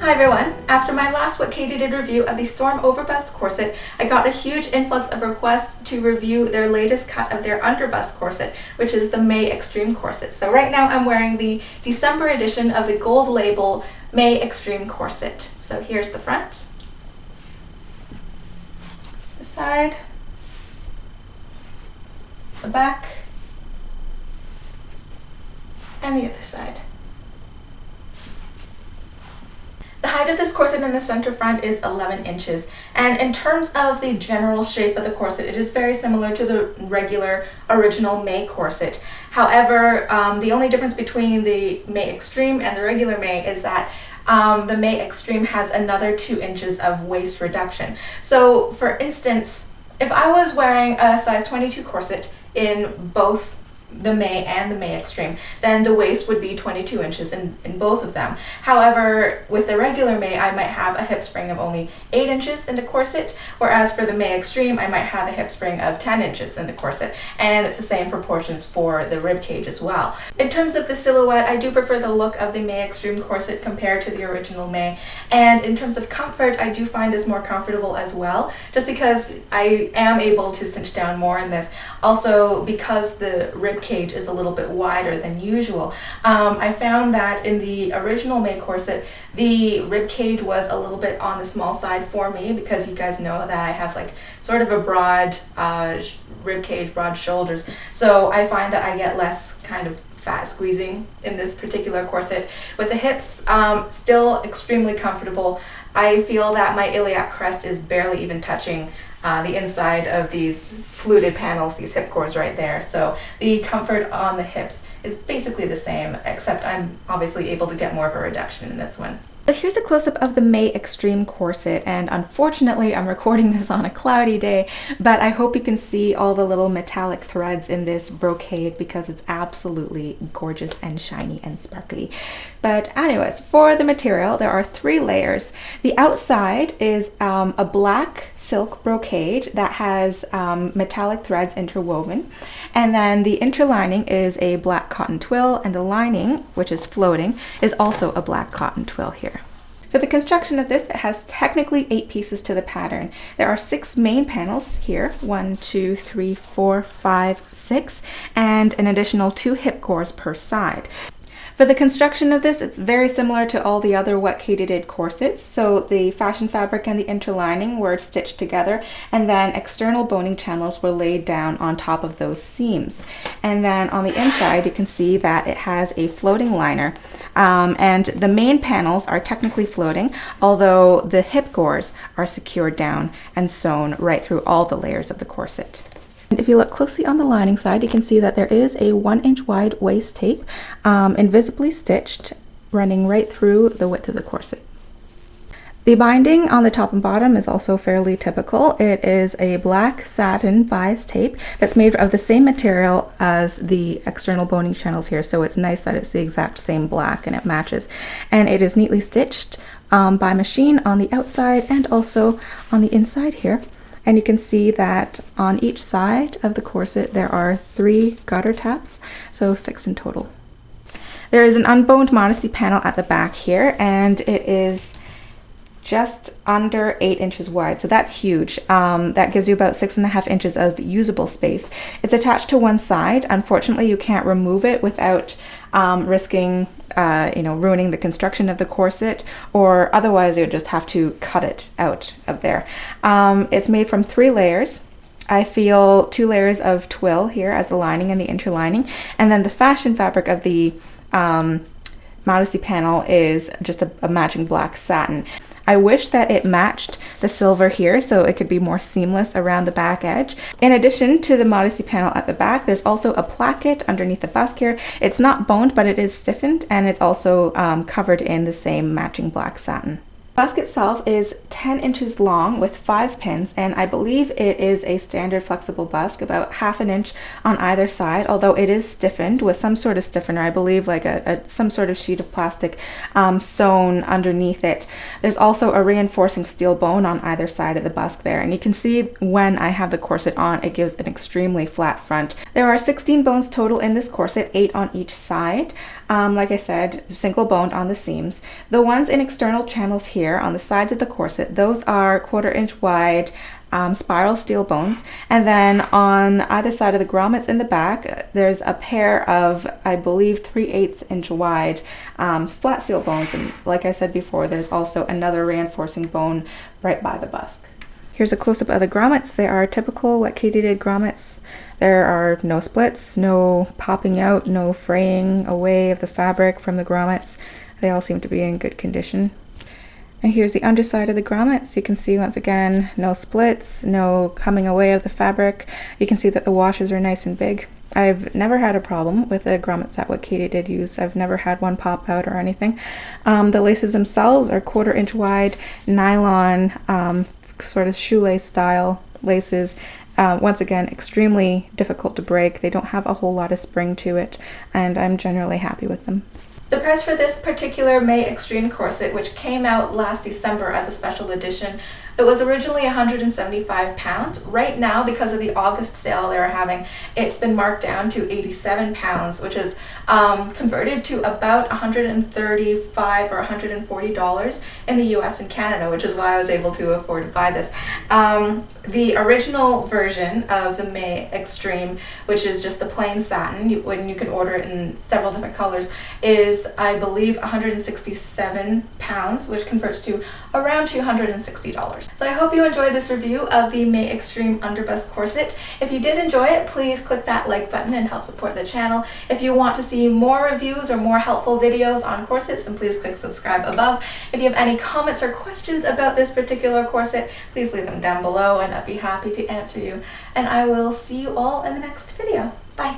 Hi everyone! After my last WKD did review of the Storm Overbust corset, I got a huge influx of requests to review their latest cut of their underbust corset, which is the Mae Extreme corset. So right now I'm wearing the December edition of the gold label Mae Extreme corset. So here's the front, the side, the back, and the other side. The height of this corset in the center front is 11 inches, and in terms of the general shape of the corset, it is very similar to the regular original Mae corset. However, the only difference between the Mae Extreme and the regular Mae is that the Mae Extreme has another 2 inches of waist reduction. So for instance, if I was wearing a size 22 corset in both the Mae and the Mae Extreme, then the waist would be 22 inches in both of them. However, with the regular Mae, I might have a hip spring of only 8 inches in the corset, whereas for the Mae Extreme, I might have a hip spring of 10 inches in the corset, and it's the same proportions for the rib cage as well. In terms of the silhouette, I do prefer the look of the Mae Extreme corset compared to the original Mae, and in terms of comfort, I do find this more comfortable as well, just because I am able to cinch down more in this. Also, because the rib cage is a little bit wider than usual. I found that in the original Mae corset, the rib cage was a little bit on the small side for me, because you guys know that I have like sort of a broad rib cage, broad shoulders. So I find that I get less kind of fat squeezing in this particular corset. With the hips, still extremely comfortable. I feel that my iliac crest is barely even touching the inside of these fluted panels, these hip cores right there. So the comfort on the hips is basically the same, except I'm obviously able to get more of a reduction in this one. So here's a close-up of the Mae Extreme corset, and unfortunately I'm recording this on a cloudy day, but I hope you can see all the little metallic threads in this brocade because it's absolutely gorgeous and shiny and sparkly. But anyways, for the material, there are 3 layers. The outside is a black silk brocade that has metallic threads interwoven, and then the interlining is a black cotton twill, and the lining, which is floating, is also a black cotton twill here. For the construction of this, it has technically 8 pieces to the pattern. There are 6 main panels here, 1, 2, 3, 4, 5, 6, and an additional 2 hip cores per side. For the construction of this, it's very similar to all the other WKD did corsets. So the fashion fabric and the interlining were stitched together, and then external boning channels were laid down on top of those seams. And then on the inside, you can see that it has a floating liner, and the main panels are technically floating, although the hip cores are secured down and sewn right through all the layers of the corset. And if you look closely on the lining side, you can see that there is a 1-inch wide waist tape, invisibly stitched, running right through the width of the corset. The binding on the top and bottom is also fairly typical. It is a black satin bias tape that's made of the same material as the external boning channels here, so it's nice that it's the exact same black and it matches. And it is neatly stitched by machine on the outside and also on the inside here. And you can see that on each side of the corset there are 3 garter taps, so 6 in total. There is an unboned modesty panel at the back here, and it is just under 8 inches wide, so that's huge. That gives you about 6.5 inches of usable space. It's attached to one side. Unfortunately, you can't remove it without risking ruining the construction of the corset, or otherwise you would just have to cut it out of there. It's made from 3 layers. I feel 2 layers of twill here as the lining and the interlining, and then the fashion fabric of the modesty panel is just a matching black satin. I wish that it matched the silver here so it could be more seamless around the back edge. In addition to the modesty panel at the back, there's also a placket underneath the busk here. It's not boned, but it is stiffened, and it's also covered in the same matching black satin. The busk itself is 10 inches long with 5 pins, and I believe it is a standard flexible busk, about 1/2 inch on either side, although it is stiffened with some sort of stiffener, I believe like some sort of sheet of plastic sewn underneath it. There's also a reinforcing steel bone on either side of the busk there, and you can see when I have the corset on, it gives an extremely flat front. There are 16 bones total in this corset, 8 on each side. Like I said, single boned on the seams. The ones in external channels here on the sides of the corset, those are 1/4 inch wide spiral steel bones, and then on either side of the grommets in the back there's a pair of, I believe, 3/8 inch wide flat steel bones, and like I said before, there's also another reinforcing bone right by the busk. Here's a close-up of the grommets. They are typical WKD grommets. There are no splits, no popping out, no fraying away of the fabric from the grommets. They all seem to be in good condition. And here's the underside of the grommets. You can see once again, no splits, no coming away of the fabric. You can see that the washes are nice and big. I've never had a problem with the grommets that WKD did use. I've never had one pop out or anything. The laces themselves are 1/4 inch wide nylon, sort of shoelace style laces. Once again, extremely difficult to break. They don't have a whole lot of spring to it, and I'm generally happy with them. The price for this particular Mae Extreme corset, which came out last December as a special edition, it was originally £175. Right now, because of the August sale they were having, it's been marked down to £87, which is converted to about $135 or $140 in the US and Canada, which is why I was able to afford to buy this. The original version of the Mae Extreme, which is just the plain satin, when you can order it in several different colors, is, I believe, £167, which converts to around $260. So I hope you enjoyed this review of the Mae Extreme underbust corset. If you did enjoy it, please click that like button and help support the channel. If you want to see more reviews or more helpful videos on corsets, then please click subscribe above. If you have any comments or questions about this particular corset, please leave them down below and I'd be happy to answer you. And I will see you all in the next video. Bye!